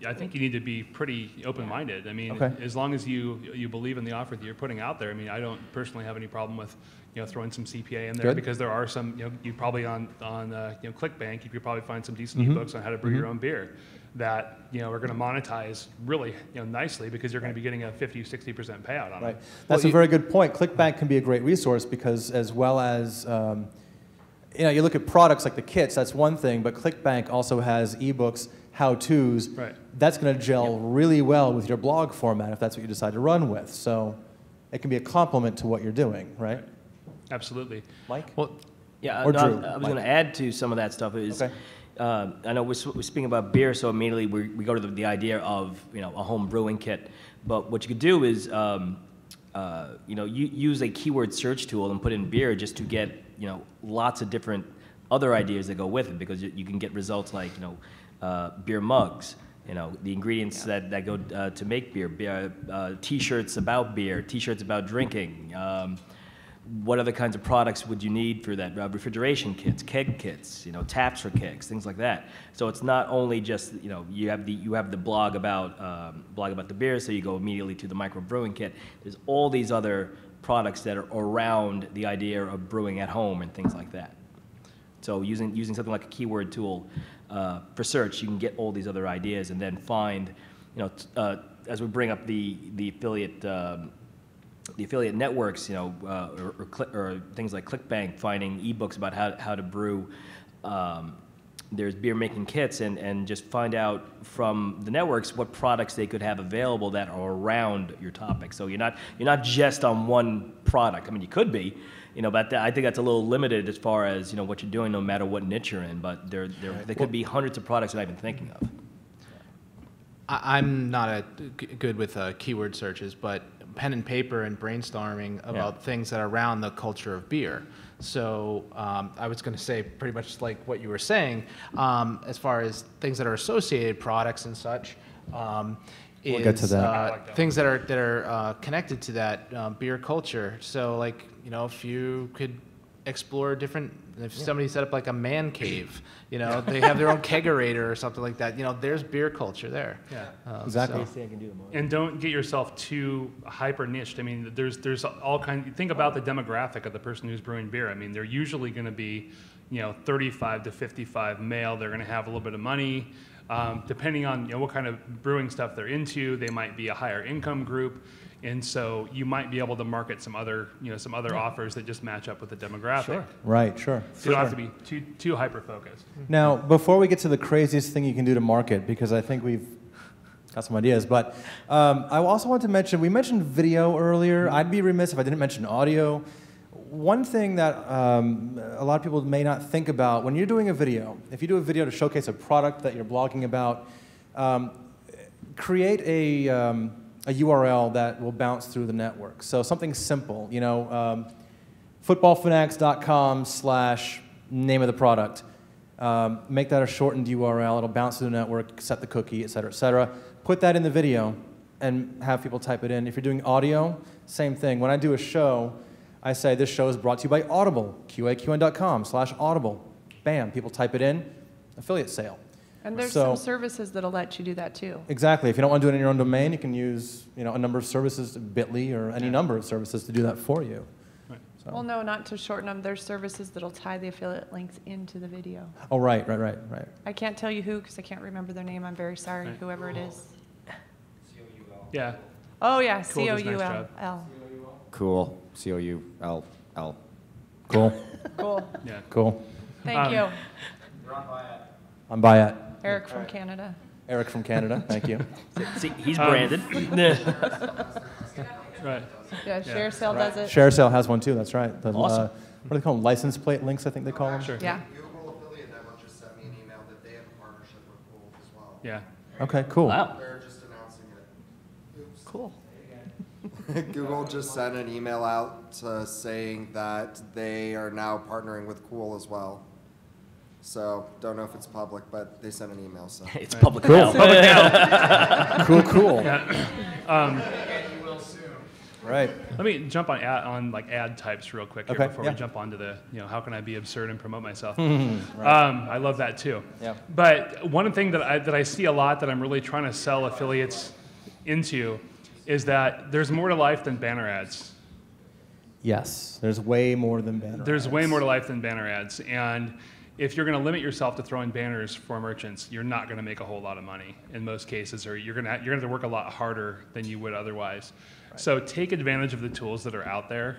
I think you need to be pretty open-minded. Okay. As long as you believe in the offer that you're putting out there. I don't personally have any problem with throwing some CPA in there, Good. because there are some. You probably on ClickBank, you could probably find some decent Mhm. ebooks on how to brew your own beer that are going to monetize really nicely, because you're going to be getting a 50-60% payout on right. it. That's a very good point. ClickBank can be a great resource because, as well as you look at products like the kits, that's one thing, but ClickBank also has ebooks, how-tos. Right. That's going to gel really well with your blog format if that's what you decide to run with. So it can be a complement to what you're doing, right? Absolutely. Mike? Well, yeah, Or no, Drew? I was going to add to some of that stuff. Okay. I know we're speaking about beer, so immediately we go to the idea of a home brewing kit. But what you could do is use a keyword search tool and put in beer just to get lots of different other ideas that go with it, because you can get results like beer mugs. The ingredients that go to make beer, T-shirts about beer, T-shirts about drinking. What other kinds of products would you need for that? Refrigeration kits, keg kits, taps for kegs, things like that. So it's not only just you have the blog about the beer, so you go immediately to the microbrewing kit. There's all these other products that are around the idea of brewing at home and things like that. So using something like a keyword tool for search, you can get all these other ideas and then find, as we bring up the affiliate networks, or things like ClickBank, finding ebooks about how to brew. There's beer making kits, and just find out from the networks what products they could have available that are around your topic. So you're not just on one product. You could be, but I think that's a little limited as far as what you're doing, no matter what niche you're in. But there could be hundreds of products that I've been thinking of. I'm not good with keyword searches, but pen and paper and brainstorming about things that are around the culture of beer. So I was going to say pretty much like what you were saying, as far as things that are associated products and such. We'll get to that. Things that are connected to that beer culture. So if you could explore different. If somebody set up like a man cave, they have their own kegerator or something like that. There's beer culture there. Yeah, exactly. And don't get yourself too hyper niched. There's all kinds. Think about the demographic of the person who's brewing beer. They're usually going to be, 35 to 55 male. They're going to have a little bit of money. Depending on what kind of brewing stuff they're into, they might be a higher income group. And so you might be able to market some other offers that just match up with the demographic. Sure. Right, sure. So you don't have to be too hyper-focused. Now, before we get to the craziest thing you can do to market, because I think we've got some ideas, but I also want to mention, we mentioned video earlier. I'd be remiss if I didn't mention audio. One thing that a lot of people may not think about, when you're doing a video, if you do a video to showcase a product that you're blogging about, create a URL that will bounce through the network. So something simple, footballfanatics.com/name of the product. Make that a shortened URL. It'll bounce through the network, set the cookie, et cetera, et cetera. Put that in the video and have people type it in. If you're doing audio, same thing. When I do a show, I say this show is brought to you by Audible, QAQN.com/Audible. Bam, people type it in, affiliate sale. And there's some services that'll let you do that too. Exactly. If you don't want to do it in your own domain, you can use a number of services, Bitly or any number of services to do that for you. Right. So. Well, no, not to shorten them. There's services that'll tie the affiliate links into the video. Oh, right. I can't tell you who because I can't remember their name. I'm very sorry, whoever it is. Yeah. Oh, yeah, Cool does a nice C-O-U-L-L. Cool. C-O-U-L-L. Cool. Cool. Yeah. Cool. Thank you. I'm Bayat. Eric from Canada. Eric from Canada, thank you. See, he's branded. Right. Yeah, ShareSale does it. ShareSale has one too, that's right. The, Awesome. What do they call them? License plate links, I think they call them? Sure. Yeah. Google Affiliate Network just sent me an email that they have a partnership with Goode as well. Yeah. Okay, cool. Wow. They're just announcing it. Oops. Cool. Google just sent an email out saying that they are now partnering with Cool as well. So, don't know if it's public, but they sent an email. So It's public Cool. now. Public now. Cool. Yeah. Right. Let me jump on ad types real quick here Okay, before yeah. we jump onto the, how can I be absurd and promote myself? Right. I love that too. Yeah. But one thing that I see a lot that I'm really trying to sell affiliates into is that there's more to life than banner ads. Yes, there's way more than banner There's ads. way more to life than banner ads. And if you're going to limit yourself to throwing banners for merchants, you're not going to make a whole lot of money in most cases, or you're going to have to work a lot harder than you would otherwise. Right. So take advantage of the tools that are out there.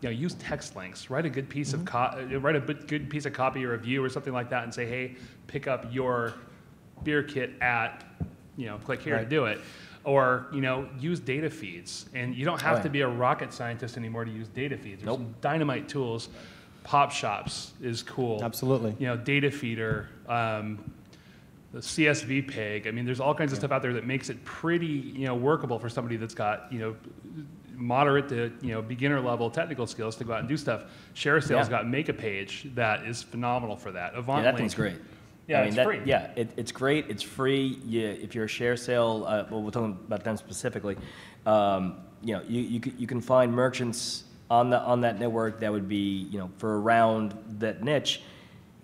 Use text links. Write a good piece of good piece of copy or review or something like that, and say, hey, pick up your beer kit at, click here to do it. Or, use data feeds. And you don't have to be a rocket scientist anymore to use data feeds. There's some dynamite tools. Pop shops is cool. Absolutely. Data feeder, the CSV peg. I mean, there's all kinds of stuff out there that makes it pretty, workable for somebody that's got, moderate to, beginner level technical skills to go out and do stuff. ShareSale's got Make a Page that is phenomenal for that. Yeah, that thing's great. Yeah, it's free. Yeah, it's great. It's free. If you're a ShareSale, well, we're talking about them specifically. You can find merchants on that network that would be for around that niche,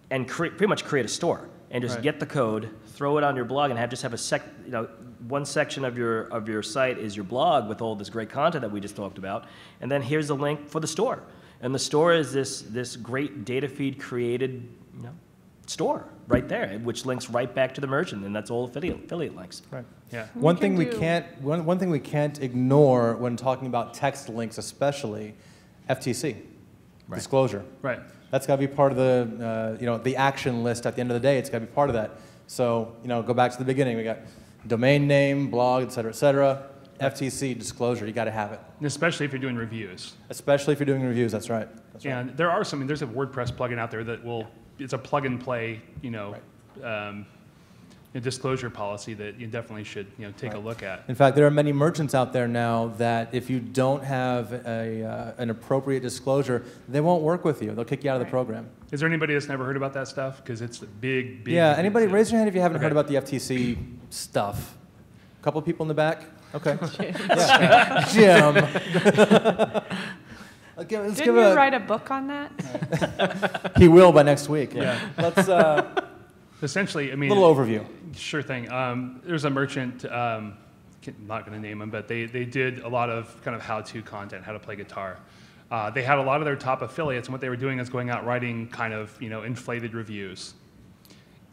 and pretty much create a store and just get the code, throw it on your blog, and have one section of your site is your blog with all this great content that we just talked about, and then here's the link for the store, and the store is this great data feed created store right there, which links right back to the merchant, and that's all affiliate links. Right. Yeah. One thing we can't ignore when talking about text links, especially FTC disclosure. Right. That's got to be part of the the action list at the end of the day. It's got to be part of that. So go back to the beginning. We got domain name, blog, et cetera, et cetera. FTC disclosure. You got to have it. And especially if you're doing reviews. Especially if you're doing reviews. That's right. And there are there's a WordPress plugin out there that it's a plug and play, a disclosure policy that you definitely should, take a look at. In fact, there are many merchants out there now that if you don't have an appropriate disclosure, they won't work with you. They'll kick you out of the program. Is there anybody that's never heard about that stuff? Because it's a big. Yeah. Anybody? Raise your hand if you haven't heard about the FTC stuff. A couple of people in the back. Okay. Jim. Didn't you write a book on that? He will by next week. Yeah. Let's. Essentially, little overview. Sure thing. There's a merchant, I'm not going to name them, but they did a lot of kind of how-to content, how to play guitar. They had a lot of their top affiliates, and what they were doing is going out writing kind of inflated reviews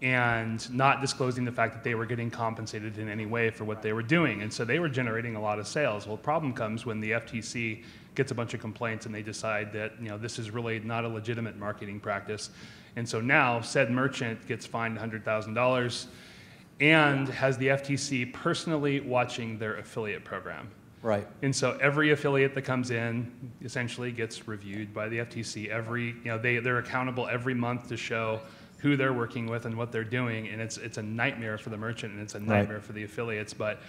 and not disclosing the fact that they were getting compensated in any way for what they were doing. And so they were generating a lot of sales. Well, the problem comes when the FTC gets a bunch of complaints and they decide that this is really not a legitimate marketing practice. And so now said merchant gets fined $100,000 and has the FTC personally watching their affiliate program. Right. And so every affiliate that comes in essentially gets reviewed by the FTC. They're accountable every month to show who they're working with and what they're doing, and it's a nightmare for the merchant and it's a nightmare for the affiliates. But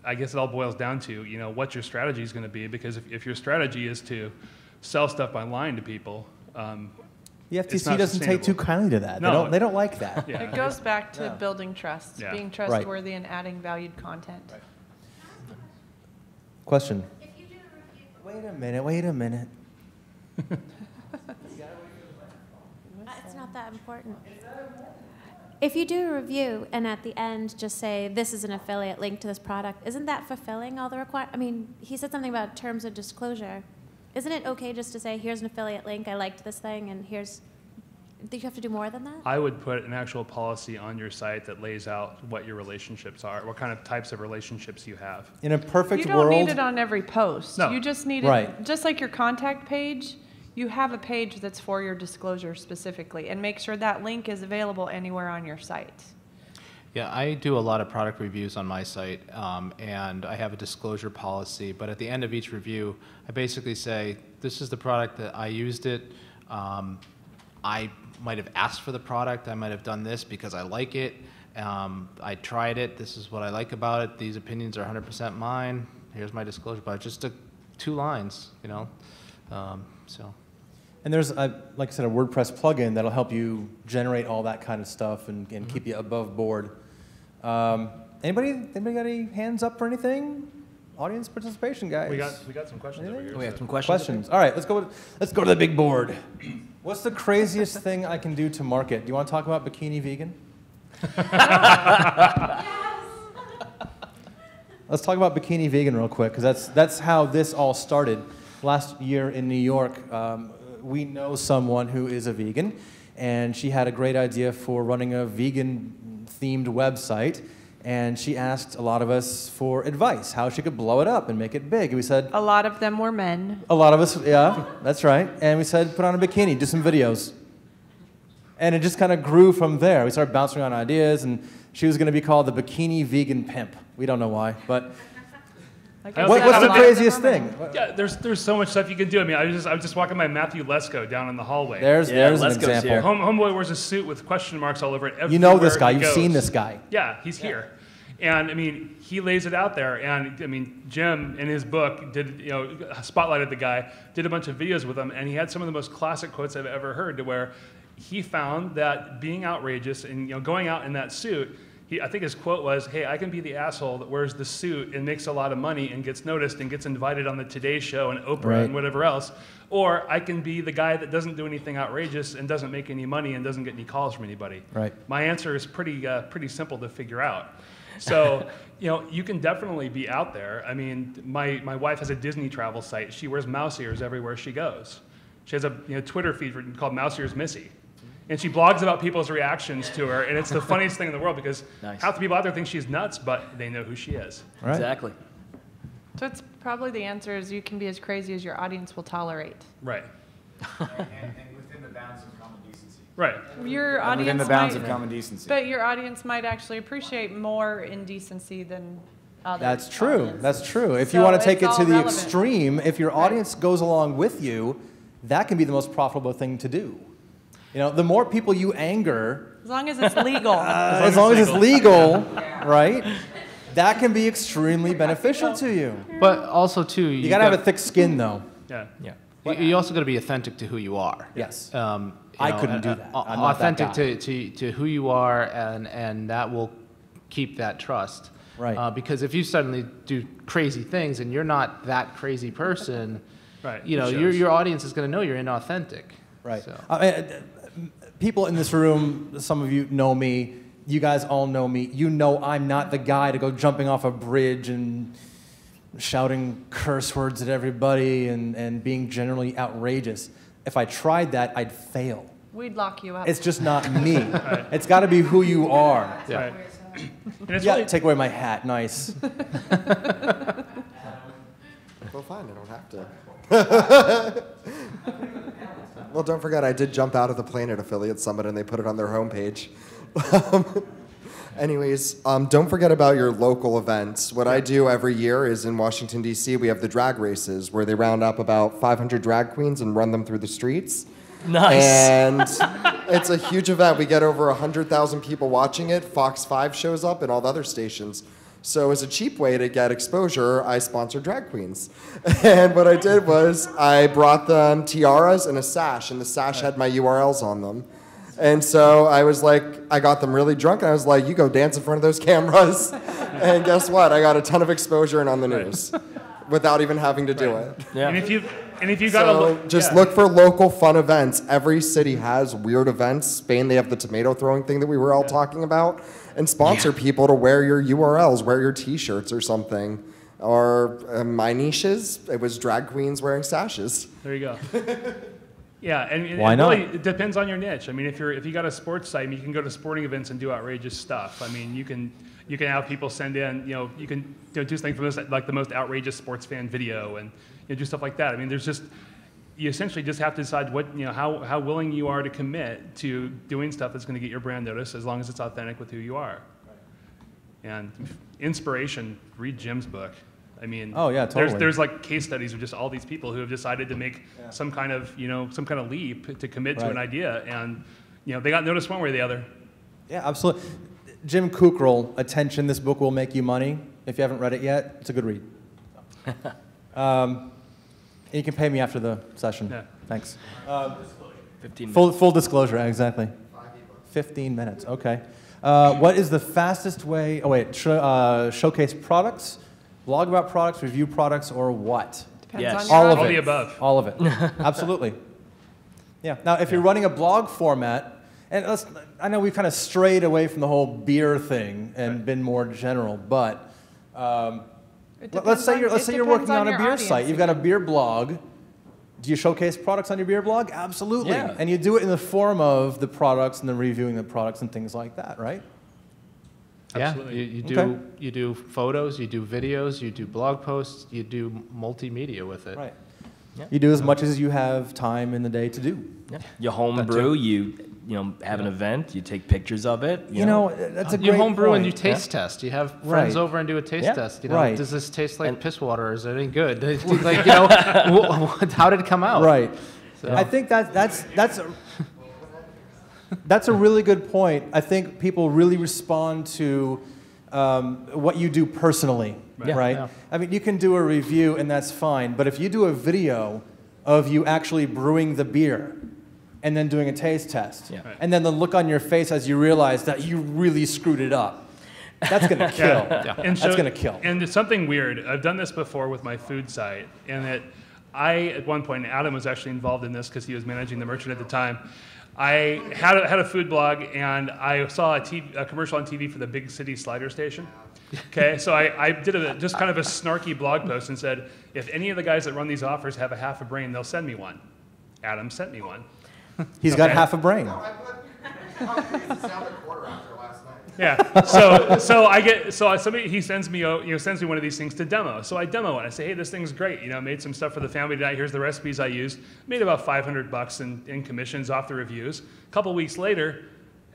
I guess it all boils down to what your strategy is going to be, because if your strategy is to sell stuff online to people. The FTC doesn't take too kindly to that. No. They don't like that. It goes back to building trust, being trustworthy, and adding valued content. Question. If you do a review, Wait a minute. It's not that important. If you do a review and at the end just say, this is an affiliate link to this product, isn't that fulfilling all the requirements? I mean, he said something about terms of disclosure. Isn't it okay just to say, here's an affiliate link, I liked this thing, and here's... Do you have to do more than that? I would put an actual policy on your site that lays out what your relationships are, what kind of types of relationships you have. In a perfect world... You don't need it on every post. No. You just need it, just like your contact page, you have a page that's for your disclosure specifically, and make sure that link is available anywhere on your site. Yeah, I do a lot of product reviews on my site, and I have a disclosure policy, but at the end of each review, I basically say, this is the product that I used it. I might have asked for the product. I might have done this because I like it. I tried it. This is what I like about it. These opinions are 100% mine. Here's my disclosure, but just 2 lines, you know. So. And there's, like I said, a WordPress plugin that'll help you generate all that kind of stuff and keep you above board. Anybody got any hands up for anything? Audience participation, guys. We got some questions over here. We have some questions. All right, let's go to the big board. What's the craziest thing I can do to market? Do you want to talk about bikini vegan? Let's talk about bikini vegan real quick, because that's how this all started. Last year in New York, we know someone who is a vegan, and she had a great idea for running a vegan-themed website, and she asked a lot of us for advice, how she could blow it up and make it big. And we said... A lot of them were men. A lot of us, yeah, that's right. And we said, put on a bikini, do some videos. And it just kind of grew from there. We started bouncing around ideas, and she was going to be called the Bikini Vegan Pimp. We don't know why, but... What's the craziest thing? Yeah, there's so much stuff you can do. I mean, I was just walking by Matthew Lesko down in the hallway. There's an example. Homeboy wears a suit with question marks all over it. You know this guy. You've seen this guy. Yeah, he's here. And I mean, he lays it out there. And I mean, Jim in his book spotlighted the guy, did a bunch of videos with him, and he had some of the most classic quotes I've ever heard, to where he found that being outrageous and going out in that suit. I think his quote was, "Hey, I can be the asshole that wears the suit and makes a lot of money and gets noticed and gets invited on the Today Show and Oprah and whatever else, or I can be the guy that doesn't do anything outrageous and doesn't make any money and doesn't get any calls from anybody." Right. My answer is pretty simple to figure out. So, you can definitely be out there. I mean, my wife has a Disney travel site. She wears mouse ears everywhere she goes. She has a Twitter feed called Mouse Ears Missy. And she blogs about people's reactions to her, and it's the funniest thing in the world, because half the people out there think she's nuts, but they know who she is. Right. Exactly. So it's probably the answer is you can be as crazy as your audience will tolerate. Right. and within the bounds of common decency. Right. Your audience within the bounds of common decency. But your audience might actually appreciate more indecency than others. That's true. Audiences. That's true. If So you want to take it's it to all the relevant. extreme, if your audience goes along with you, that can be the most profitable thing to do. The more people you anger, As long as it's legal. as long as it's legal, right? That can be extremely beneficial to you. But also, too... You got to have a thick skin, though. Yeah. You also got to be authentic to who you are. Yes. I couldn't do that. I'm not authentic that guy. to who you are, and that will keep that trust. Right. Because if you suddenly do crazy things and you're not that crazy person, right. Your audience is going to know you're inauthentic. Right. So. People in this room, some of you know me, you guys all know me. You know I'm not the guy to go jumping off a bridge and shouting curse words at everybody and being generally outrageous. If I tried that, I'd fail. We'd lock you up. It's just not me. It's got to be who you are. Yeah. Take away my hat. Nice. Well, fine. I don't have to. Well, don't forget, I did jump out of the plane at Affiliate Summit, and they put it on their homepage. Anyways, don't forget about your local events. What I do every year is in Washington, D.C., we have the drag races, where they round up about 500 drag queens and run them through the streets. Nice. And it's a huge event. We get over 100,000 people watching it. Fox 5 shows up and all the other stations. So as a cheap way to get exposure, I sponsor drag queens. And what I did was I brought them tiaras and a sash, and the sash had my URLs on them. And so I was like, I got them really drunk, and I was like, you go dance in front of those cameras. And guess what? I got a ton of exposure and on the news. without even having to do it. Yeah. And if you got So just look for local fun events. Every city has weird events. Spain, they have the tomato throwing thing that we were all talking about. And sponsor people to wear your URLs, wear your t-shirts or something. Or my niches, it was drag queens wearing sashes. There you go. Yeah, and Why not? really, it depends on your niche. I mean, if you got a sports site, you can go to sporting events and do outrageous stuff. I mean, you can have people send in, you can do something from this, like the most outrageous sports fan video, and do stuff like that. I mean, you essentially just have to decide how willing you are to commit to doing stuff that's going to get your brand noticed, as long as it's authentic with who you are. And inspiration, read Jim's book. I mean, Oh, yeah, totally. There's like case studies of just all these people who have decided to make some kind of leap to commit to an idea, and they got noticed one way or the other. Yeah, absolutely. Jim Kukral, Attention, This Book Will Make You Money. If you haven't read it yet, it's a good read. You can pay me after the session. Yeah. Thanks. 15 minutes. Full disclosure, exactly. 15 minutes, okay. What is the fastest way, showcase products, blog about products, review products, or what? Depends on All your of All it. the above. All of it. Absolutely. Yeah. Now, if you're running a blog format, and I know we've kind of strayed away from the whole beer thing and been more general, but let's say you're working on a beer site. You've got a beer blog. Do you showcase products on your beer blog? Absolutely. Yeah. And you do it in the form of the products and then reviewing the products and things like that, right? Absolutely. Yeah, you do photos, you do videos, you do blog posts, you do multimedia with it. Right. Yeah. You do as much as you have time in the day to do. Yeah. You homebrew, you have an event, you take pictures of it. You know, that's a great You homebrew and point. you taste test. You have Right. friends over and do a taste Yeah. test. Right. Does this taste like piss water? Or is it any good? How did it come out? Right. So- I think that's a really good point. I think people really respond to what you do personally, right? Yeah. I mean, you can do a review and that's fine, but if you do a video of you actually brewing the beer and then doing a taste test, and then the look on your face as you realize that you really screwed it up, that's going to kill. And That's going to kill. And it's something weird. I've done this before with my food site, and at one point, Adam was actually involved in this because he was managing the merchant at the time. I had a food blog, and I saw a commercial on TV for the Big City Slider Station. Okay, so I did just kind of a snarky blog post and said, if any of the guys that run these offers have a half a brain, they'll send me one. Adam sent me one. He's got half a brain. Yeah. So somebody he sends me one of these things to demo. So I demo it. I say, hey, this thing's great. Made some stuff for the family tonight. Here's the recipes I used. Made about $500 in commissions off the reviews. A couple weeks later,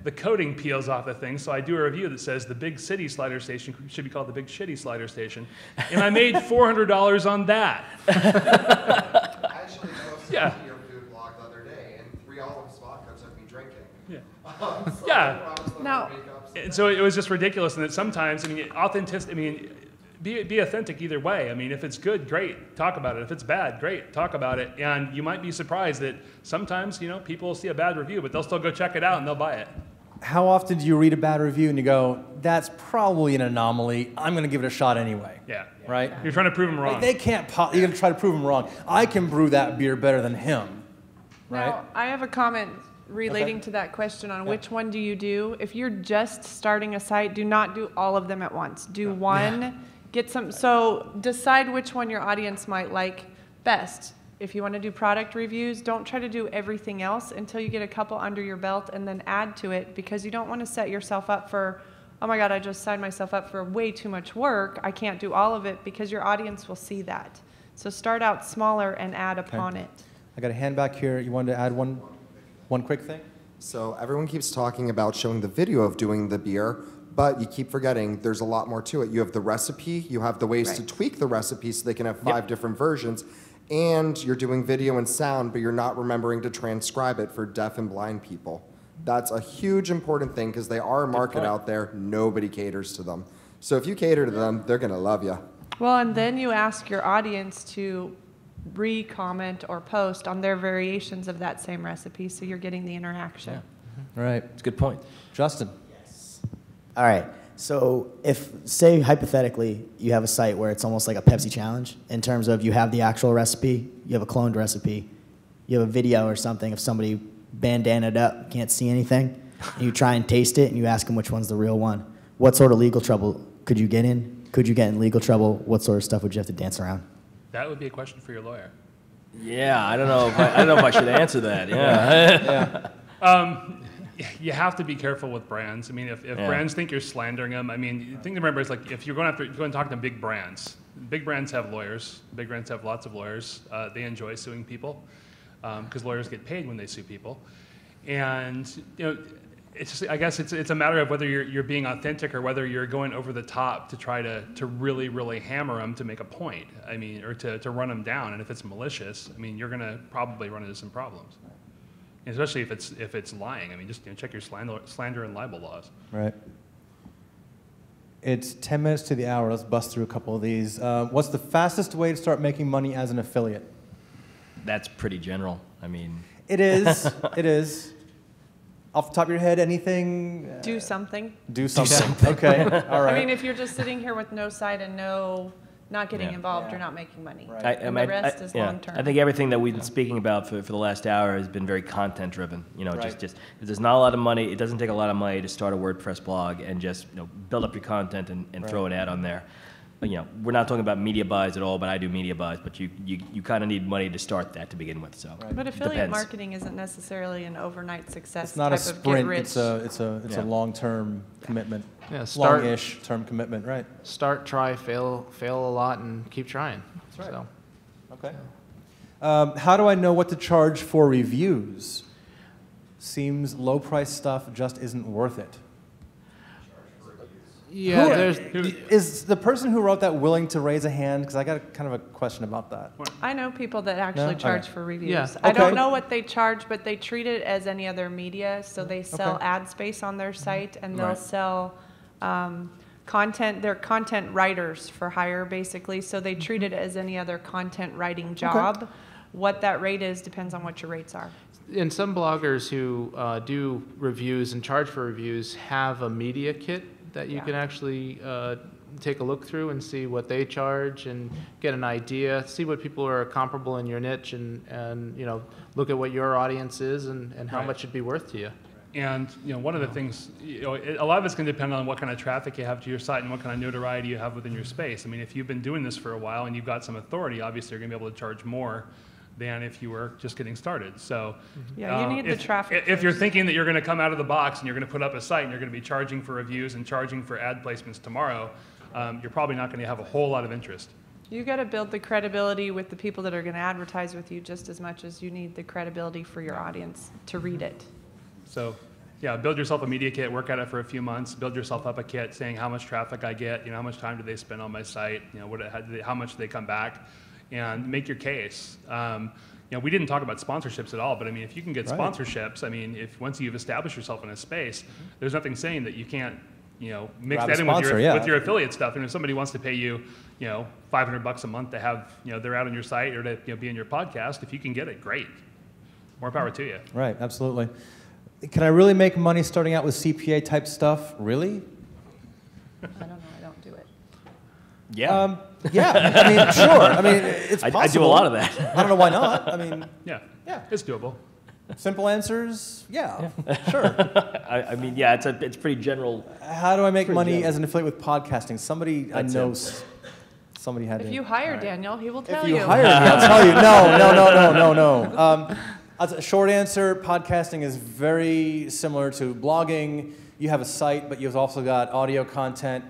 the coating peels off the thing. So I do a review that says the Big City Slider Station should be called the Big Shitty Slider Station, and I made $400 on that. I actually posted your food blog the other day, and 3 olives vodka took me drinking. Yeah. And so it was just ridiculous, and that sometimes, authenticity. Be authentic either way. If it's good, great, talk about it. If it's bad, great, talk about it. And you might be surprised that sometimes, people will see a bad review, but they'll still go check it out and they'll buy it. How often do you read a bad review and you go, that's probably an anomaly, I'm going to give it a shot anyway? Yeah. Right? You're trying to prove them wrong. They can't, you're going to try to prove them wrong. I can brew that beer better than him, right? Now, I have a comment relating to that question on which one do you do. If you're just starting a site, do not do all of them at once. Do one, so decide which one your audience might like best. If you want to do product reviews, don't try to do everything else until you get a couple under your belt and then add to it, because you don't want to set yourself up for, oh my God, I just signed myself up for way too much work. I can't do all of it, because your audience will see that. So start out smaller and add upon it. I got a hand back here. You wanted to add one quick thing? So everyone keeps talking about showing the video of doing the beer, but you keep forgetting there's a lot more to it. You have the recipe, you have the ways to tweak the recipe so they can have 5 different versions, and you're doing video and sound, but you're not remembering to transcribe it for deaf and blind people. That's a huge important thing, because they are a market out there. Nobody caters to them. So if you cater to them, they're going to love you. Well, and then you ask your audience to re-comment or post on their variations of that same recipe, so you're getting the interaction. Right. It's a good point. Justin. All right. So if, say hypothetically, you have a site where it's almost like a Pepsi challenge in terms of you have the actual recipe, you have a cloned recipe, you have a video or something of somebody bandanaed up, can't see anything, and you try and taste it and you ask them which one's the real one. What sort of legal trouble could you get in? Could you get in legal trouble? What sort of stuff would you have to dance around? That would be a question for your lawyer. Yeah, I don't know if I should answer that. Yeah. You have to be careful with brands. I mean, if brands think you're slandering them, I mean, the thing to remember is like if you're going to talk to big brands have lawyers. Big brands have lots of lawyers. They enjoy suing people because lawyers get paid when they sue people. And it's just, I guess it's a matter of whether you're being authentic or whether you're going over the top to try to really, really hammer them to make a point. I mean, or to run them down. And if it's malicious, I mean, you're going to probably run into some problems. Especially if it's lying. I mean, just check your slander and libel laws. Right. It's 10 minutes to the hour. Let's bust through a couple of these. What's the fastest way to start making money as an affiliate? That's pretty general. I mean, it is. It is. Off the top of your head, anything? Do something. Do something. Okay. All right. I mean, if you're just sitting here with no site and not getting involved, you're not making money. Right. And the rest is long term. I think everything that we've been speaking about for the last hour has been very content driven. Just there's not a lot of money. It doesn't take a lot of money to start a WordPress blog and just build up your content and throw an ad on there. We're not talking about media buys at all, but I do media buys. But you kind of need money to start that to begin with. So, but affiliate marketing isn't necessarily an overnight success. It's not a type sprint. Of get rich. It's a long-term commitment. Yeah, long-ish term commitment, right? Start, try, fail a lot, and keep trying. That's right. So. Okay. How do I know what to charge for reviews? Seems low-price stuff just isn't worth it. Yeah, is the person who wrote that willing to raise a hand? Because I got kind of a question about that. I know people that actually charge for reviews. Yeah. I don't know what they charge, but they treat it as any other media. So they sell ad space on their site, and they'll sell content. They're content writers for hire, basically. So they treat it as any other content writing job. What that rate is depends on what your rates are. And some bloggers who do reviews and charge for reviews have a media kit that you can actually take a look through and see what they charge and get an idea, see what people are comparable in your niche, and look at what your audience is and how much it'd be worth to you. And one of the things, a lot of it's going to depend on what kind of traffic you have to your site and what kind of notoriety you have within your space. I mean, if you've been doing this for a while and you've got some authority, obviously you're going to be able to charge more than if you were just getting started. So yeah, you need the traffic. If you're thinking that you're going to come out of the box and you're going to put up a site and you're going to be charging for reviews and charging for ad placements tomorrow, you're probably not going to have a whole lot of interest. You got to build the credibility with the people that are going to advertise with you just as much as you need the credibility for your audience to read it. So yeah, build yourself a media kit, work at it for a few months, build yourself up a kit saying how much traffic I get, how much time do they spend on my site, how much do they come back, and make your case. We didn't talk about sponsorships at all, but I mean, if you can get sponsorships, I mean, once you've established yourself in a space, there's nothing saying that you can't, mix that in with your affiliate stuff. And if somebody wants to pay you, $500 a month to have, they're out on your site or to be in your podcast, if you can get it, great. More power to you. Right, absolutely. Can I really make money starting out with CPA type stuff? Really? I don't know. I don't do it. Yeah. Yeah, I mean, sure. I mean, it's possible. I do a lot of that. I don't know why not. I mean, yeah, it's doable. Simple answers, yeah. Sure. I mean, yeah, it's pretty general. How do I make money as an affiliate with podcasting? Somebody I know, somebody had to. If you hire Daniel, he will tell you. you. If you hire me, I'll tell you. No. Short answer, podcasting is very similar to blogging. You have a site, but you've also got audio content,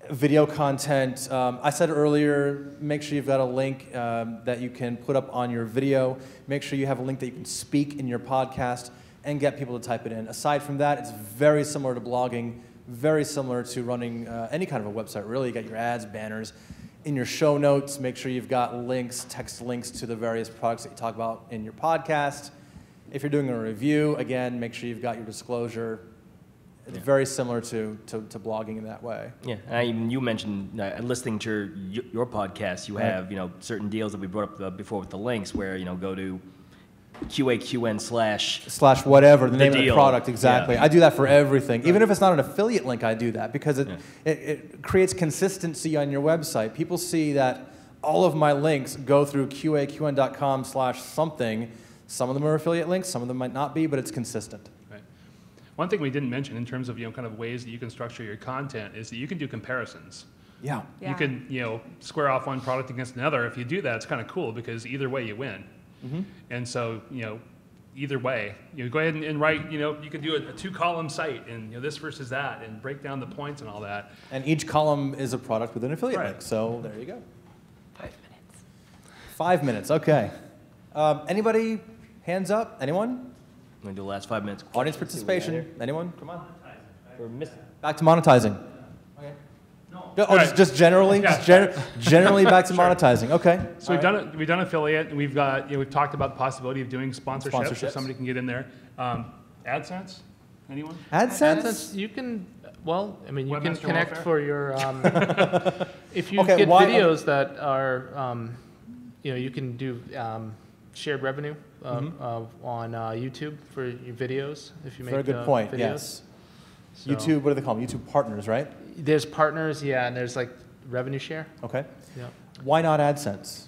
video content. I said earlier, make sure you've got a link that you can put up on your video. Make sure you have a link that you can speak in your podcast and get people to type it in. Aside from that, it's very similar to blogging, very similar to running any kind of a website, really. You got your ads, banners. In your show notes, make sure you've got links, text links to the various products that you talk about in your podcast. If you're doing a review, again, make sure you've got your disclosure. It's very similar to blogging in that way. Yeah, you mentioned listening to your podcast. You have certain deals that we brought up before with the links, where go to QAQN slash whatever, the name of the deal. product, exactly. Yeah. I do that for everything. Even if it's not an affiliate link, I do that because it creates consistency on your website. People see that all of my links go through QAQN.com/something. Some of them are affiliate links, some of them might not be, but it's consistent. Right. One thing we didn't mention in terms of kind of ways that you can structure your content is that you can do comparisons. Yeah. You can square off one product against another. If you do that, it's kind of cool because either way you win. Mm-hmm. And so either way, go ahead and write. You can do a 2-column site and this versus that and break down the points and all that. And each column is a product with an affiliate Right. link. So there you go. 5 minutes. 5 minutes. Okay. Anybody? Hands up. Anyone? I'm going to do the last 5 minutes. Audience participation. Anyone? Come on. Back to monetizing. Okay. No. Oh, Right. just generally, Yeah. generally back to monetizing. Okay. So we've done affiliate, and we've got we've talked about the possibility of doing sponsorships. If somebody can get in there. AdSense. Anyone? AdSense, you can. Well, I mean, you can Webmaster connect Welfare? for your. If you Okay, get why- videos that are, you can do shared revenue on YouTube for your videos. If you make Very good point. videos. Yes. So- YouTube. What do they call them? YouTube partners, right? There's partners, yeah, and there's like revenue share. Okay. Yeah. Why not AdSense?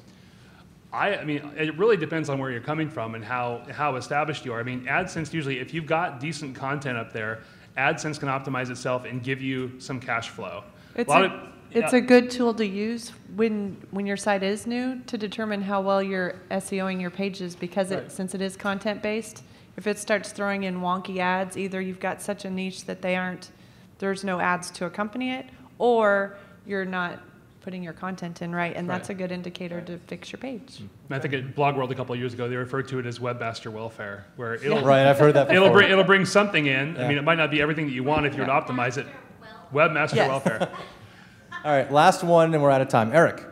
I mean, it really depends on where you're coming from and how established you are. I mean, AdSense usually, if you've got decent content up there, AdSense can optimize itself and give you some cash flow. It's a good tool to use when your site is new to determine how well you're SEOing your pages because since it is content based, if it starts throwing in wonky ads, either you've got such a niche that there's no ads to accompany it, or you're not putting your content in right, and that's a good indicator to fix your page. I think at Blog World a couple of years ago, they referred to it as webmaster welfare, where it'll Right, I've heard that before. It'll bring something in. I mean, it might not be everything that you want if you were to optimize it. Webmaster welfare. All right, last one, and we're out of time. Eric.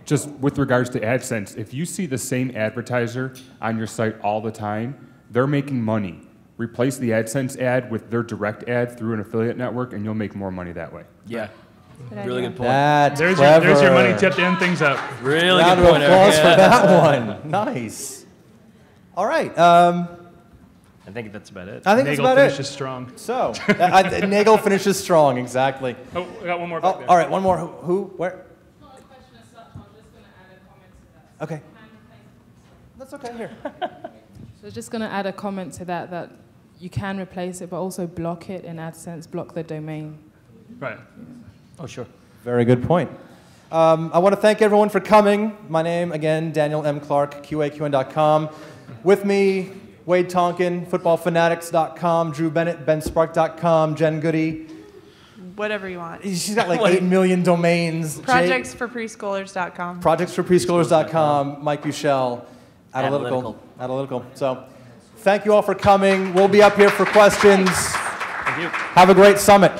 Just with regards to AdSense, if you see the same advertiser on your site all the time, they're making money. Replace the AdSense ad with their direct ad through an affiliate network, and you'll make more money that way. Yeah. Good Really idea. good point. That's There's clever. your money tip to end things up. Really Round good of point, applause Eric. for that one. Nice. All right. I think that's about it. I think that's Nagel about finishes it. strong. So, Nagel finishes strong, exactly. Oh, I got one more back there. All right, one more. Who? Where? Okay. That's okay, here. So just going to add a comment to that you can replace it, but also block it in AdSense, block the domain. Right. Oh, sure. Very good point. I want to thank everyone for coming. My name, again, Daniel M. Clark, QAQN.com. With me, Wade Tonkin, footballfanatics.com, Drew Bennett, BenSpark.com, Jen Goode. Whatever you want. She's got like 8 million domains. Projectsforpreschoolers.com. Projectsforpreschoolers.com, Mike Buechele, Adalytical. So thank you all for coming. We'll be up here for questions. Thank you. Have a great summit.